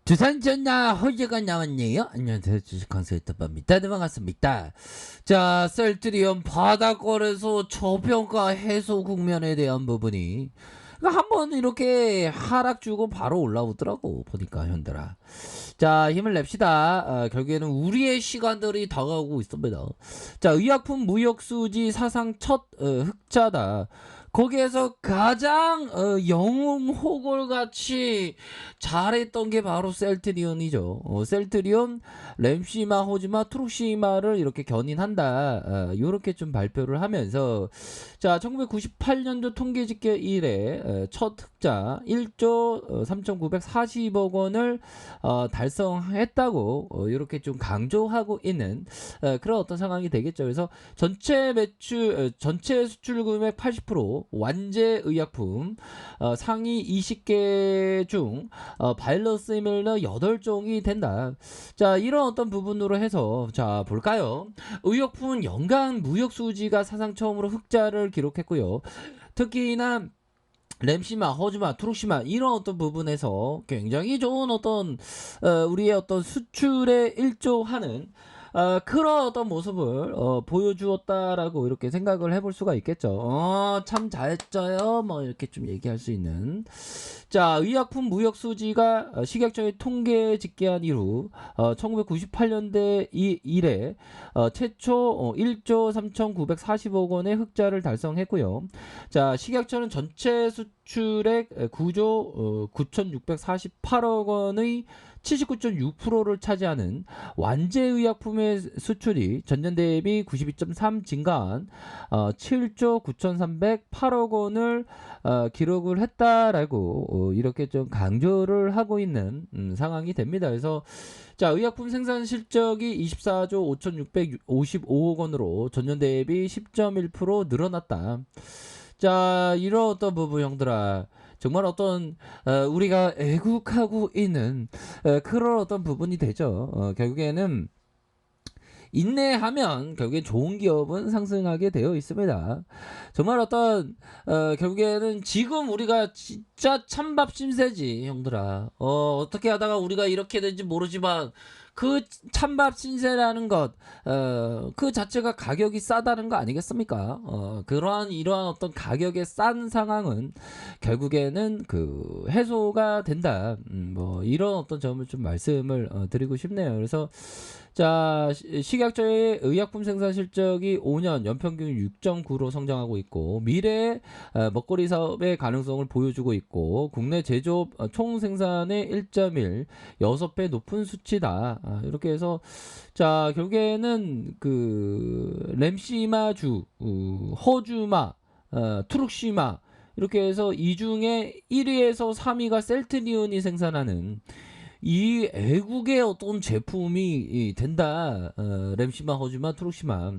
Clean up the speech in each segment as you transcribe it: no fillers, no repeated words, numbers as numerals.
두산전나 호재가 나왔네요. 안녕하세요. 주식consul 유튜버입니다. 네, 반갑습니다. 자, 셀트리온 바닥거래소 저평가 해소 국면에 대한 부분이 한번 이렇게 하락 주고 바로 올라오더라고 보니까 현들아. 자, 힘을 냅시다. 결국에는 우리의 시간들이 다가오고 있습니다. 자, 의약품 무역수지 사상 첫 흑자다. 거기에서 가장 영웅 호걸같이 잘했던 게 바로 셀트리온이죠. 셀트리온, 램시마, 호지마, 트룩시마를 이렇게 견인한다. 이렇게 좀 발표를 하면서 자, 1998년도 통계집계 이래 첫 흑자 1조 3,940억 원을 달성했다고 이렇게 좀 강조하고 있는 그런 어떤 상황이 되겠죠. 그래서 전체 매출, 전체 수출 금액 80%, 완제 의약품 상위 20개 중 바이러시밀러 8종이 된다. 자, 이런 어떤 부분으로 해서 자, 볼까요? 의약품은 연간 무역 수지가 사상 처음으로 흑자를 기록했고요. 특히나 램시마, 허즈마, 트룩시마 이런 어떤 부분에서 굉장히 좋은 어떤 우리의 어떤 수출에 일조하는 그런 어떤 모습을 보여주었다라고 이렇게 생각을 해볼 수가 있겠죠. 참 잘했어요. 뭐 이렇게 좀 얘기할 수 있는. 자, 의약품 무역 수지가 식약처의 통계 집계한 이후 1998년대 이래 최초 1조 3,940억 원의 흑자를 달성했고요. 자, 식약처는 전체 수출액 9조 9,648억 원의 79.6%를 차지하는 완제의약품의 수출이 전년 대비 92.3 증가한 7조 9,308억 원을 기록을 했다라고 이렇게 좀 강조를 하고 있는 상황이 됩니다. 그래서 자, 의약품 생산 실적이 24조 5,655억 원으로 전년 대비 10.1% 늘어났다. 자, 이런 어떤 부분 형들아, 정말 어떤 우리가 애국하고 있는 그런 어떤 부분이 되죠. 결국에는 인내하면 결국엔 좋은 기업은 상승하게 되어 있습니다. 정말 어떤 결국에는 지금 우리가 진짜 찬밥 신세지 형들아. 어떻게 하다가 우리가 이렇게 된지 모르지만 그 찬밥 신세라는 것, 그 자체가 가격이 싸다는 거 아니겠습니까? 그러한 이러한 어떤 가격의 싼 상황은 결국에는 그 해소가 된다. 뭐 이런 어떤 점을 좀 말씀을 드리고 싶네요. 그래서 자, 식약처의 의약품 생산 실적이 5년 연평균 6.9로 성장하고 있고 미래의 먹거리 사업의 가능성을 보여주고 있고 국내 제조업 총 생산의 1.1 6배 높은 수치다. 이렇게 해서 자, 결국에는 그 램시마주, 허주마, 트룩시마 이렇게 해서 이 중에 1위에서 3위가 셀트리온이 생산하는 이 애국의 어떤 제품이 된다. 램시마, 허즈마, 트룩시마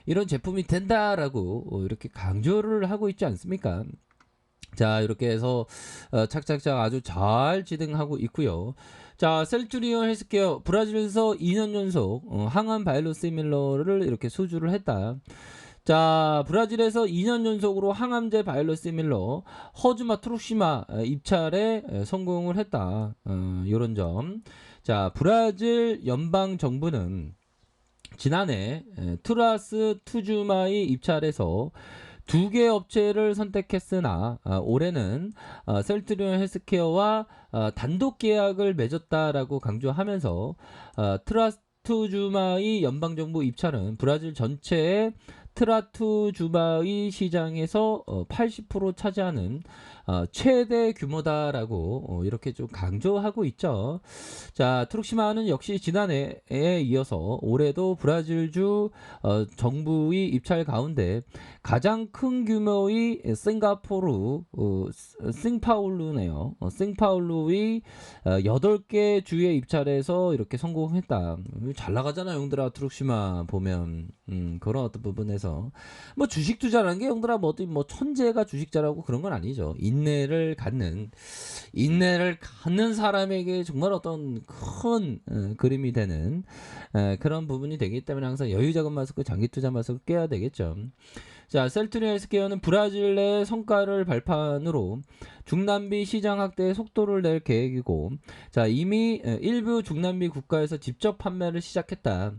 이런 제품이 된다라고 이렇게 강조를 하고 있지 않습니까? 자, 이렇게 해서 착착착 아주 잘 진행하고 있고요. 자, 셀트리온 헬스케어 브라질에서 2년 연속 항암 바이오시밀러를 이렇게 수주를 했다. 자, 브라질에서 2년 연속으로 항암제 바이오시밀러 허즈마 트룩시마 입찰에 성공을 했다. 이런 점. 자, 브라질 연방 정부는 지난해 트라스 투주마이 입찰에서 2개 업체를 선택했으나 올해는 셀트리온 헬스케어와 단독 계약을 맺었다라고 강조하면서 트라투주마이 연방정부 입찰은 브라질 전체의 트라투주마이 시장에서 80% 차지하는 최대 규모다라고 이렇게 좀 강조하고 있죠. 자, 트룩시마는 역시 지난해에 이어서 올해도 브라질주 정부의 입찰 가운데 가장 큰 규모의 싱가포르 싱파울루네요. 싱파울루의 8개 주의 입찰에서 이렇게 성공했다. 잘 나가잖아 형들아. 트룩시마 보면 그런 어떤 부분에서 뭐 주식 투자라는 게 형들아 뭐 어떤 뭐 천재가 주식자라고 그런 건 아니죠. 인내를 갖는 사람에게 정말 어떤 큰 그림이 되는 그런 부분이 되기 때문에 항상 여유 자금 마스크, 장기 투자 마스크 깨야 되겠죠. 자, 셀트리온 헬스케어는 브라질 내 성과를 발판으로 중남미 시장 확대에 속도를 낼 계획이고, 자, 이미 일부 중남미 국가에서 직접 판매를 시작했다.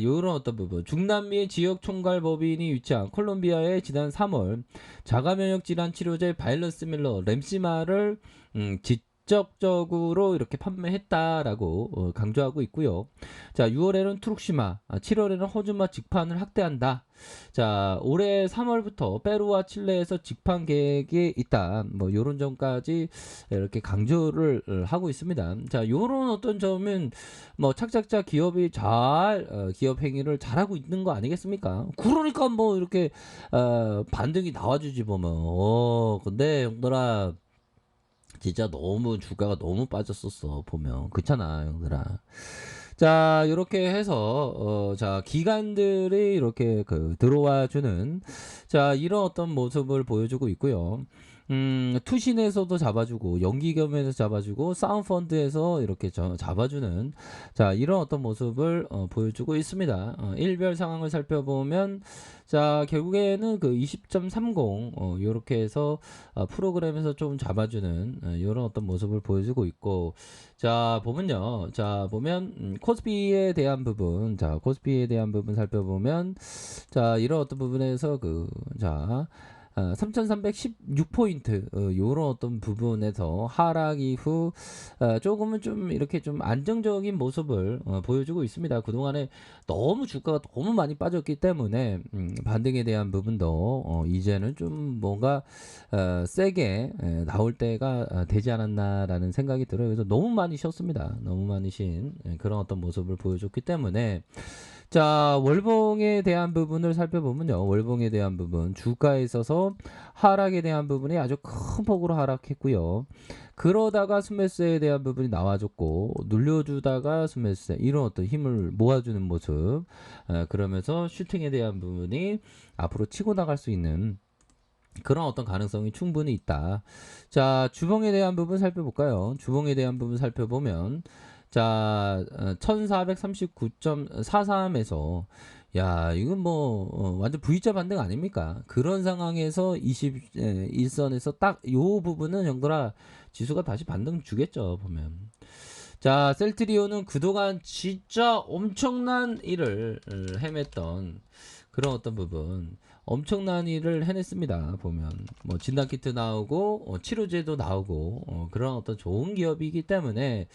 요런 어떤 부분, 중남미의 지역 총괄 법인이 위치한 콜롬비아의 지난 3월 자가면역 질환 치료제 바이러스밀러 램시마를 직접적으로 이렇게 판매했다라고 강조하고 있고요. 자, 6월에는 트룩시마, 7월에는 허즈마 직판을 확대한다. 자, 올해 3월부터 페루와 칠레에서 직판 계획이 있다. 뭐 요런 점까지 이렇게 강조를 하고 있습니다. 자, 요런 어떤 점은 뭐 착착착 기업이 잘 기업 행위를 잘하고 있는 거 아니겠습니까? 그러니까 뭐 이렇게 반등이 나와주지 보면. 근데 형들아, 진짜 너무 주가가 너무 빠졌었어 보면. 그렇잖아 형들아. 자, 이렇게 해서 자, 기관들이 이렇게 들어와 주는, 자, 이런 어떤 모습을 보여주고 있고요. 투신에서도 잡아주고, 연기금에서 잡아주고, 사운펀드에서 이렇게 잡아주는, 자, 이런 어떤 모습을 보여주고 있습니다. 일별 상황을 살펴보면, 자, 결국에는 그 20.30 요렇게 해서 프로그램에서 좀 잡아주는 이런 어떤 모습을 보여주고 있고, 자, 보면요. 자, 보면 코스피에 대한 부분, 자, 코스피에 대한 부분 살펴보면, 자, 이런 어떤 부분에서 자, 3,316포인트 요런 어떤 부분에서 하락 이후 조금은 좀 이렇게 좀 안정적인 모습을 보여주고 있습니다. 그동안에 너무 주가가 너무 많이 빠졌기 때문에 반등에 대한 부분도 이제는 좀 뭔가 세게 나올 때가 되지 않았나라는 생각이 들어요. 그래서 너무 많이 쉬었습니다. 너무 많이 쉰 그런 어떤 모습을 보여줬기 때문에, 자, 월봉에 대한 부분을 살펴보면요. 월봉에 대한 부분, 주가에 있어서 하락에 대한 부분이 아주 큰 폭으로 하락했고요. 그러다가 스매스에 대한 부분이 나와줬고, 눌려주다가 스매스, 이런 어떤 힘을 모아주는 모습, 그러면서 슈팅에 대한 부분이 앞으로 치고 나갈 수 있는 그런 어떤 가능성이 충분히 있다. 자, 주봉에 대한 부분 살펴볼까요? 주봉에 대한 부분 살펴보면, 자, 1439.43에서, 야, 이건 뭐 완전 V자 반등 아닙니까? 그런 상황에서 21선에서 딱 요 부분은 형들아, 지수가 다시 반등 주겠죠, 보면. 자, 셀트리온은 그동안 진짜 엄청난 일을 헤맸던 그런 어떤 부분, 엄청난 일을 해냈습니다. 보면 뭐 진단키트 나오고 치료제도 나오고 그런 어떤 좋은 기업이기 때문에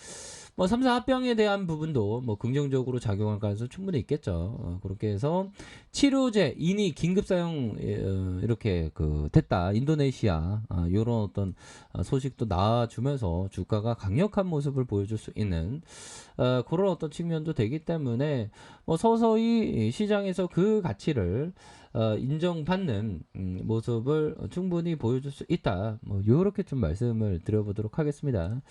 뭐 3사 합병에 대한 부분도 뭐 긍정적으로 작용할 가능성 충분히 있겠죠. 그렇게 해서 치료제 인이 긴급 사용 이렇게 됐다. 인도네시아 이런 어떤 소식도 나와주면서 주가가 강력한 모습을 보여줄 수 있는 그런 어떤 측면도 되기 때문에 뭐 서서히 시장에서 그 가치를 인정받는 모습을 충분히 보여줄 수 있다. 뭐 이렇게 좀 말씀을 드려보도록 하겠습니다.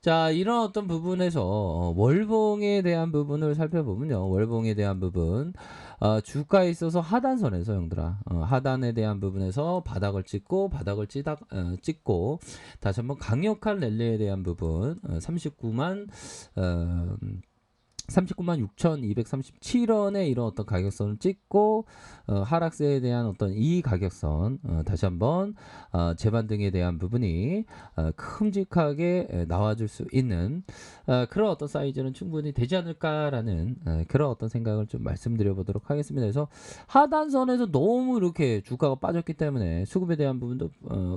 자, 이런 어떤 부분에서 월봉에 대한 부분을 살펴보면요. 월봉에 대한 부분, 주가에 있어서 하단선에서 형들아, 하단에 대한 부분에서 바닥을 찍고 찍고 다시 한번 강력한 랠리에 대한 부분, 39만 6,237원의 이런 어떤 가격선을 찍고 하락세에 대한 어떤 이 가격선 다시 한번 재반등에 대한 부분이 큼직하게 나와줄 수 있는 그런 어떤 사이즈는 충분히 되지 않을까라는 그런 어떤 생각을 좀 말씀드려 보도록 하겠습니다. 그래서 하단선에서 너무 이렇게 주가가 빠졌기 때문에 수급에 대한 부분도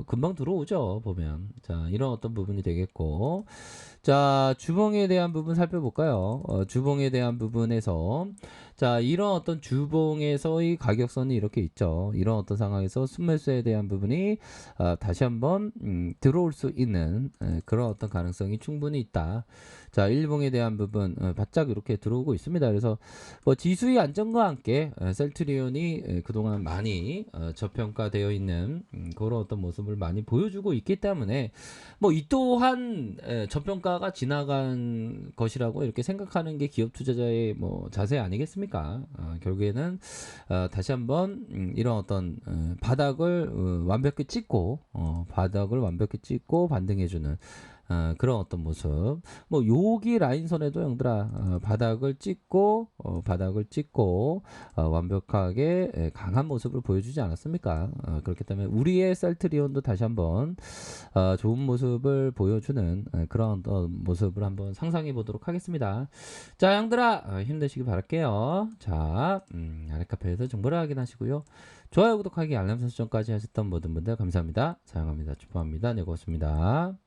금방 들어오죠, 보면. 자, 이런 어떤 부분이 되겠고, 자, 주봉에 대한 부분 살펴볼까요? 주봉에 대한 부분에서, 자, 이런 어떤 주봉에서의 가격선이 이렇게 있죠. 이런 어떤 상황에서 순매수에 대한 부분이 다시 한번 들어올 수 있는 그런 어떤 가능성이 충분히 있다. 자, 일봉에 대한 부분 바짝 이렇게 들어오고 있습니다. 그래서 뭐 지수의 안정과 함께 셀트리온이 그동안 많이 저평가되어 있는 그런 어떤 모습을 많이 보여주고 있기 때문에 뭐 이 또한 저평가가 지나간 것이라고 이렇게 생각하는 게 기업 투자자의 뭐 자세 아니겠습니까? 결국에는 다시 한번 이런 어떤 바닥을 완벽히 찍고 반등해주는 그런 어떤 모습. 뭐 여기 라인선에도 형들아 바닥을 찍고 완벽하게 강한 모습을 보여주지 않았습니까? 그렇기 때문에 우리의 셀트리온도 다시 한번 좋은 모습을 보여주는 그런 모습을 한번 상상해 보도록 하겠습니다. 자, 형들아 힘내시기 바랄게요. 자, 아래 카페에서 정보를 확인하시고요. 좋아요, 구독하기, 알람 설정까지 하셨던 모든 분들 감사합니다. 사랑합니다. 축복합니다. 네, 고맙습니다.